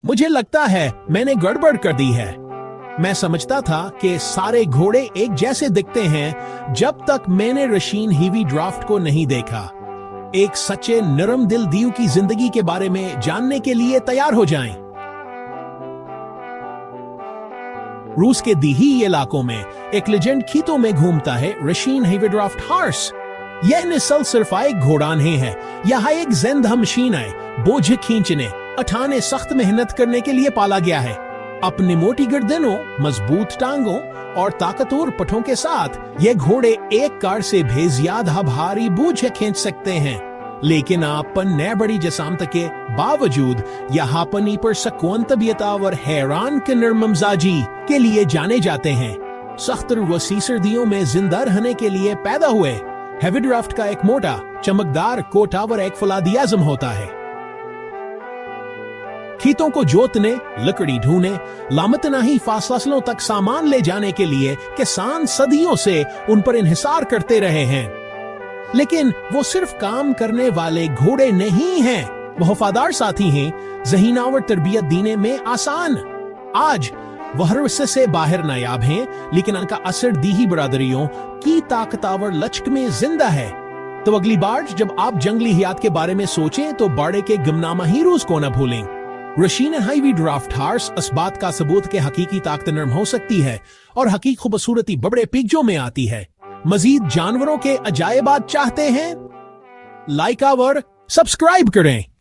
मुझे लगता है मैंने गड़बड़ कर दी है। मैं समझता था कि सारे घोड़े एक जैसे दिखते हैं जब तक मैंने रशीन हीवी ड्राफ्ट को नहीं देखा। एक सच्चे नरम दिल दीव की जिंदगी के बारे में जानने के लिए तैयार हो जाएं। रूस के दीही इलाकों में एक लेजेंड खीतों में घूमता है, रशीन हीवी ड्राफ्ट हॉर्स। यह नस्ल सिर्फ एक घोड़ा नहीं है, यह एक जिंदा मशीन है। बोझ खींचने, उठाने, सख्त मेहनत करने के लिए पाला गया है। अपनी मोटी गर्दनों, मजबूत टांगों और ताकतवर पठों के साथ ये घोड़े एक कार से भी ज्यादा भारी बोझ खींच सकते हैं। लेकिन आपन न बड़ी जसामत के बावजूद यहाँ पनी पर सकून तबीयत और हैरान के नरमजाजी के लिए जाने जाते हैं। सख्त वसी सर्दियों में जिंदा रहने के लिए पैदा हुए हेवी ड्राफ्ट का एक मोटा चमकदार कोट और एक फौलादी आज़म होता है। खेतों को जोतने, लकड़ी ढूंढने, लामतनाही फसलों तक सामान ले जाने के लिए किसान सदियों से उन पर इंहिसार करते रहे हैं। लेकिन वो सिर्फ काम करने वाले घोड़े नहीं हैं, वो वफादार साथी हैं, ज़हीना और तरबियत देने में आसान। आज वह अरसे से बाहर नायाब हैं, लेकिन उनका असर दीही बरादरियों की ताकतवर लचक में जिंदा है। तो अगली बार जब आप जंगली हयात के बारे में सोचें तो बाड़े के गुमनामा हीरोज को न भूलें। रशीन हीवी ड्राफ्ट हॉर्स इस बात का सबूत के हकीकी ताकत नरम हो सकती है और हकीकी खूबसूरती बड़े पिक्चों में आती है। मजीद जानवरों के अजायबात चाहते हैं? लाइक और सब्सक्राइब करें।